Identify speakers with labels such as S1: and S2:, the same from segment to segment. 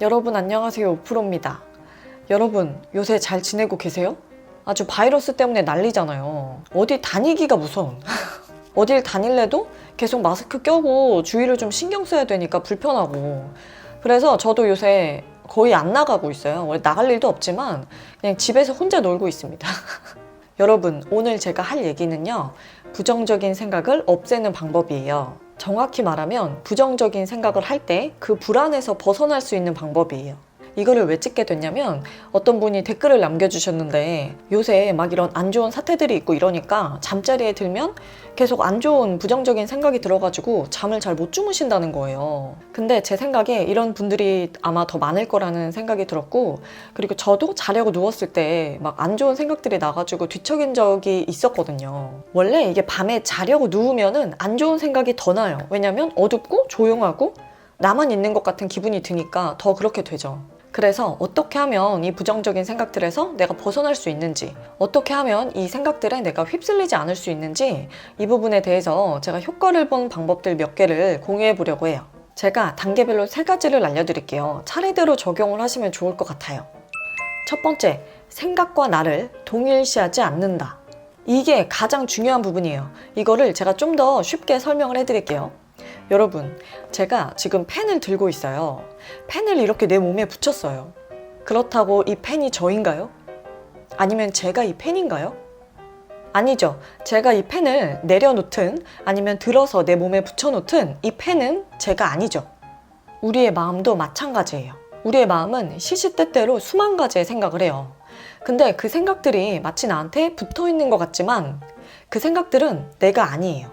S1: 여러분 안녕하세요, 오프로입니다. 여러분 요새 잘 지내고 계세요? 아주 바이러스 때문에 난리잖아요. 어디 다니기가 무서운 어딜 다닐래도 계속 마스크 껴고 주의를 좀 신경 써야 되니까 불편하고, 그래서 저도 요새 거의 안 나가고 있어요. 원래 나갈 일도 없지만 그냥 집에서 혼자 놀고 있습니다. 여러분, 오늘 제가 할 얘기는요, 부정적인 생각을 없애는 방법이에요. 정확히 말하면 부정적인 생각을 할 때 그 불안에서 벗어날 수 있는 방법이에요. 이거를 왜 찍게 됐냐면, 어떤 분이 댓글을 남겨주셨는데 요새 막 이런 안 좋은 사태들이 있고 이러니까 잠자리에 들면 계속 안 좋은 부정적인 생각이 들어가지고 잠을 잘 못 주무신다는 거예요. 근데 제 생각에 이런 분들이 아마 더 많을 거라는 생각이 들었고, 그리고 저도 자려고 누웠을 때 막 안 좋은 생각들이 나가지고 뒤척인 적이 있었거든요. 원래 이게 밤에 자려고 누우면은 안 좋은 생각이 더 나요. 왜냐면 어둡고 조용하고 나만 있는 것 같은 기분이 드니까 더 그렇게 되죠. 그래서 어떻게 하면 이 부정적인 생각들에서 내가 벗어날 수 있는지, 어떻게 하면 이 생각들에 내가 휩쓸리지 않을 수 있는지, 이 부분에 대해서 제가 효과를 본 방법들 몇 개를 공유해 보려고 해요. 제가 단계별로 3가지를 알려드릴게요. 차례대로 적용을 하시면 좋을 것 같아요. 첫 번째, 생각과 나를 동일시하지 않는다. 이게 가장 중요한 부분이에요. 이거를 제가 좀 더 쉽게 설명을 해드릴게요. 여러분, 제가 지금 펜을 들고 있어요. 펜을 이렇게 내 몸에 붙였어요. 그렇다고 이 펜이 저인가요? 아니면 제가 이 펜인가요? 아니죠. 제가 이 펜을 내려놓든 아니면 들어서 내 몸에 붙여놓든 이 펜은 제가 아니죠. 우리의 마음도 마찬가지예요. 우리의 마음은 시시때때로 수만 가지의 생각을 해요. 근데 그 생각들이 마치 나한테 붙어있는 것 같지만 그 생각들은 내가 아니에요.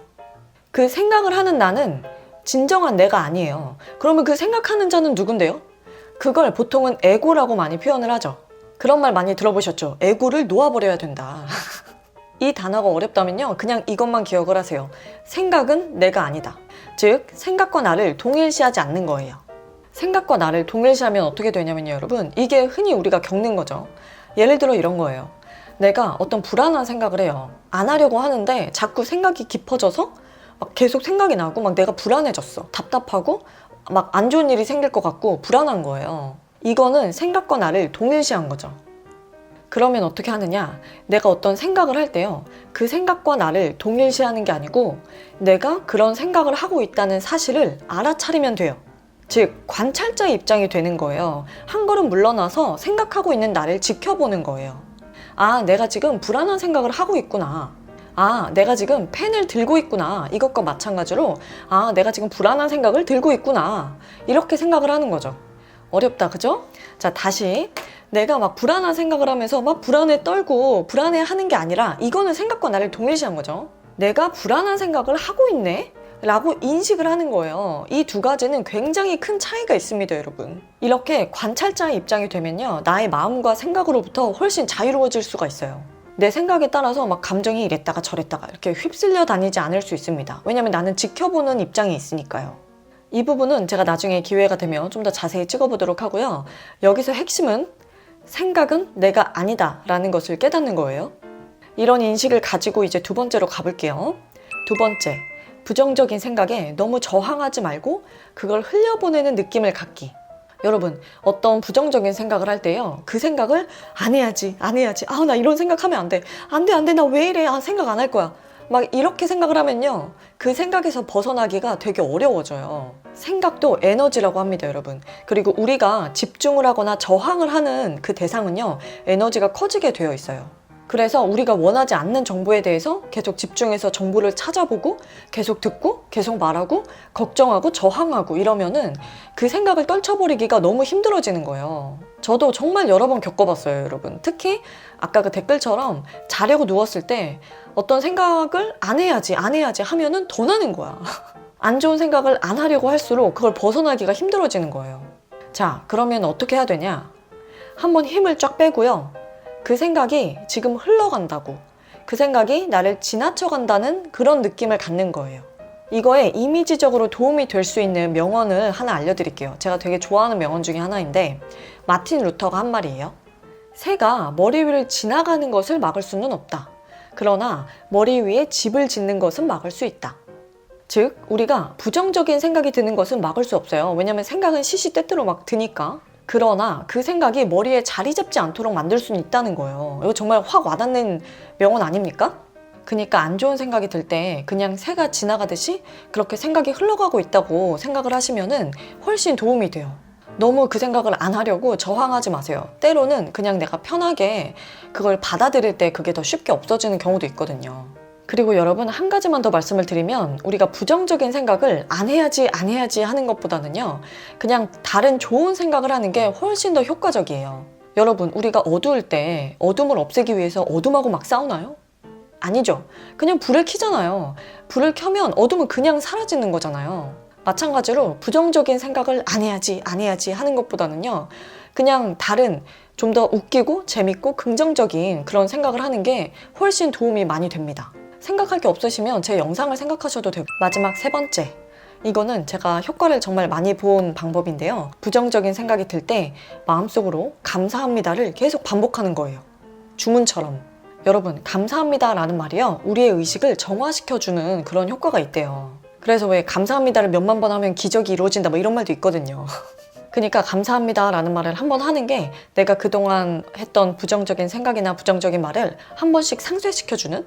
S1: 그 생각을 하는 나는 진정한 내가 아니에요. 그러면 그 생각하는 자는 누군데요? 그걸 보통은 에고라고 많이 표현을 하죠. 그런 말 많이 들어보셨죠? 에고를 놓아버려야 된다. 이 단어가 어렵다면요, 그냥 이것만 기억을 하세요. 생각은 내가 아니다. 즉, 생각과 나를 동일시하지 않는 거예요. 생각과 나를 동일시하면 어떻게 되냐면요, 여러분, 이게 흔히 우리가 겪는 거죠. 예를 들어 이런 거예요. 내가 어떤 불안한 생각을 해요. 안 하려고 하는데 자꾸 생각이 깊어져서 막 계속 생각이 나고 막 내가 불안해졌어. 답답하고 막 안 좋은 일이 생길 것 같고 불안한 거예요. 이거는 생각과 나를 동일시한 거죠. 그러면 어떻게 하느냐? 내가 어떤 생각을 할 때요, 그 생각과 나를 동일시하는 게 아니고 내가 그런 생각을 하고 있다는 사실을 알아차리면 돼요. 즉, 관찰자의 입장이 되는 거예요. 한 걸음 물러나서 생각하고 있는 나를 지켜보는 거예요. 아, 내가 지금 불안한 생각을 하고 있구나. 아, 내가 지금 펜을 들고 있구나. 이것과 마찬가지로 아, 내가 지금 불안한 생각을 들고 있구나. 이렇게 생각을 하는 거죠. 어렵다, 그죠? 자, 다시. 내가 막 불안한 생각을 하면서 막 불안에 떨고 불안해하는 게 아니라 이거는 생각과 나를 동일시한 거죠. 내가 불안한 생각을 하고 있네? 라고 인식을 하는 거예요. 이 두 가지는 굉장히 큰 차이가 있습니다, 여러분. 이렇게 관찰자의 입장이 되면요, 나의 마음과 생각으로부터 훨씬 자유로워질 수가 있어요. 내 생각에 따라서 막 감정이 이랬다가 저랬다가 이렇게 휩쓸려 다니지 않을 수 있습니다. 왜냐면 나는 지켜보는 입장이 있으니까요. 이 부분은 제가 나중에 기회가 되면 좀 더 자세히 찍어보도록 하고요. 여기서 핵심은 생각은 내가 아니다 라는 것을 깨닫는 거예요. 이런 인식을 가지고 이제 두 번째로 가볼게요. 두 번째, 부정적인 생각에 너무 저항하지 말고 그걸 흘려보내는 느낌을 갖기. 여러분, 어떤 부정적인 생각을 할 때요, 그 생각을 안 해야지. 아, 나 이런 생각하면 안 돼. 안 돼, 나 왜 이래. 아, 생각 안 할 거야. 막 이렇게 생각을 하면요, 그 생각에서 벗어나기가 되게 어려워져요. 생각도 에너지라고 합니다, 여러분. 그리고 우리가 집중을 하거나 저항을 하는 그 대상은요, 에너지가 커지게 되어 있어요. 그래서 우리가 원하지 않는 정보에 대해서 계속 집중해서 정보를 찾아보고 계속 듣고 계속 말하고 걱정하고 저항하고 이러면은 그 생각을 떨쳐버리기가 너무 힘들어지는 거예요. 저도 정말 여러 번 겪어봤어요, 여러분. 특히 아까 그 댓글처럼 자려고 누웠을 때 어떤 생각을 안 해야지 하면은 더 나는 거야. 안 좋은 생각을 안 하려고 할수록 그걸 벗어나기가 힘들어지는 거예요. 자, 그러면 어떻게 해야 되냐? 한번 힘을 쫙 빼고요, 그 생각이 지금 흘러간다고, 그 생각이 나를 지나쳐간다는 그런 느낌을 갖는 거예요. 이거에 이미지적으로 도움이 될 수 있는 명언을 하나 알려드릴게요. 제가 되게 좋아하는 명언 중에 하나인데, 마틴 루터가 한 말이에요. 새가 머리 위를 지나가는 것을 막을 수는 없다. 그러나 머리 위에 집을 짓는 것은 막을 수 있다. 즉, 우리가 부정적인 생각이 드는 것은 막을 수 없어요. 왜냐면 생각은 시시때때로 막 드니까. 그러나 그 생각이 머리에 자리 잡지 않도록 만들 수는 있다는 거예요. 이거 정말 확 와닿는 명언 아닙니까? 그러니까 안 좋은 생각이 들 때 그냥 새가 지나가듯이 그렇게 생각이 흘러가고 있다고 생각을 하시면은 훨씬 도움이 돼요. 너무 그 생각을 안 하려고 저항하지 마세요. 때로는 그냥 내가 편하게 그걸 받아들일 때 그게 더 쉽게 없어지는 경우도 있거든요. 그리고 여러분, 한 가지만 더 말씀을 드리면, 우리가 부정적인 생각을 안 해야지 하는 것보다는요, 그냥 다른 좋은 생각을 하는 게 훨씬 더 효과적이에요. 여러분, 우리가 어두울 때 어둠을 없애기 위해서 어둠하고 막 싸우나요? 아니죠. 그냥 불을 켜잖아요. 불을 켜면 어둠은 그냥 사라지는 거잖아요. 마찬가지로 부정적인 생각을 안 해야지 하는 것보다는요, 그냥 다른 좀 더 웃기고 재밌고 긍정적인 그런 생각을 하는 게 훨씬 도움이 많이 됩니다. 생각할 게 없으시면 제 영상을 생각하셔도 되고. 마지막 세 번째, 이거는 제가 효과를 정말 많이 본 방법인데요. 부정적인 생각이 들 때 마음속으로 감사합니다를 계속 반복하는 거예요. 주문처럼. 여러분, 감사합니다라는 말이요, 우리의 의식을 정화시켜주는 그런 효과가 있대요. 그래서 왜 감사합니다를 몇만 번 하면 기적이 이루어진다 뭐 이런 말도 있거든요. 그러니까 감사합니다라는 말을 한 번 하는 게 내가 그동안 했던 부정적인 생각이나 부정적인 말을 한 번씩 상쇄시켜주는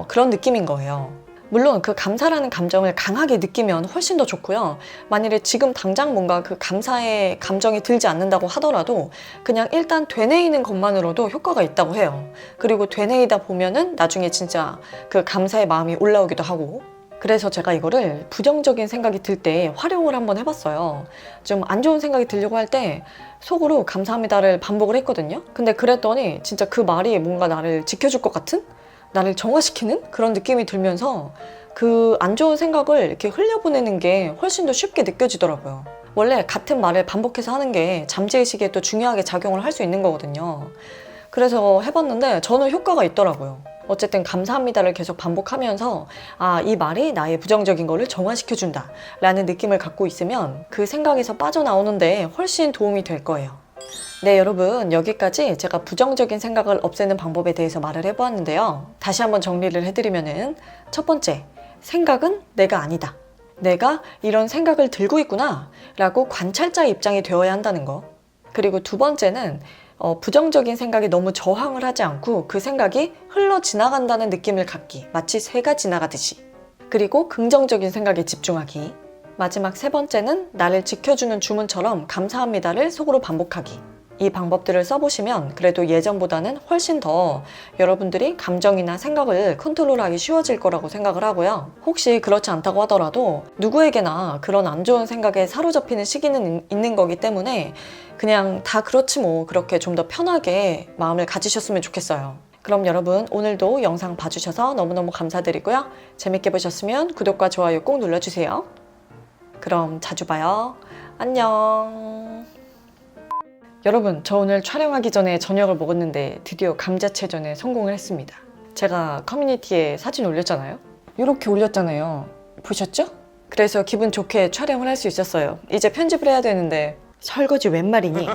S1: 그런 느낌인 거예요. 물론 그 감사라는 감정을 강하게 느끼면 훨씬 더 좋고요. 만일에 지금 당장 뭔가 그 감사의 감정이 들지 않는다고 하더라도 그냥 일단 되뇌이는 것만으로도 효과가 있다고 해요. 그리고 되뇌이다 보면은 나중에 진짜 그 감사의 마음이 올라오기도 하고. 그래서 제가 이거를 부정적인 생각이 들 때 활용을 한번 해봤어요. 좀 안 좋은 생각이 들려고 할 때 속으로 감사합니다를 반복을 했거든요. 근데 그랬더니 진짜 그 말이 뭔가 나를 지켜줄 것 같은? 나를 정화시키는 그런 느낌이 들면서 그 안 좋은 생각을 이렇게 흘려보내는 게 훨씬 더 쉽게 느껴지더라고요. 원래 같은 말을 반복해서 하는 게 잠재의식에 또 중요하게 작용을 할 수 있는 거거든요. 그래서 해봤는데 저는 효과가 있더라고요. 어쨌든 감사합니다를 계속 반복하면서 이 말이 나의 부정적인 거를 정화시켜준다 라는 느낌을 갖고 있으면 그 생각에서 빠져나오는데 훨씬 도움이 될 거예요. 네, 여러분, 여기까지 제가 부정적인 생각을 없애는 방법에 대해서 말을 해보았는데요. 다시 한번 정리를 해드리면은, 첫 번째, 생각은 내가 아니다. 내가 이런 생각을 들고 있구나 라고 관찰자 입장이 되어야 한다는 거. 그리고 두 번째는 부정적인 생각에 너무 저항을 하지 않고 그 생각이 흘러 지나간다는 느낌을 갖기, 마치 새가 지나가듯이. 그리고 긍정적인 생각에 집중하기. 마지막 세 번째는 나를 지켜주는 주문처럼 감사합니다를 속으로 반복하기. 이 방법들을 써보시면 그래도 예전보다는 훨씬 더 여러분들이 감정이나 생각을 컨트롤하기 쉬워질 거라고 생각을 하고요. 혹시 그렇지 않다고 하더라도 누구에게나 그런 안 좋은 생각에 사로잡히는 시기는 있는 거기 때문에 그냥 다 그렇지 뭐, 그렇게 좀 더 편하게 마음을 가지셨으면 좋겠어요. 그럼 여러분, 오늘도 영상 봐주셔서 너무너무 감사드리고요. 재밌게 보셨으면 구독과 좋아요 꼭 눌러주세요. 그럼 자주 봐요. 안녕. 여러분, 저 오늘 촬영하기 전에 저녁을 먹었는데 드디어 감자채전에 성공을 했습니다. 제가 커뮤니티에 사진 올렸잖아요. 이렇게 올렸잖아요. 보셨죠? 그래서 기분 좋게 촬영을 할 수 있었어요. 이제 편집을 해야 되는데 설거지 웬 말이니?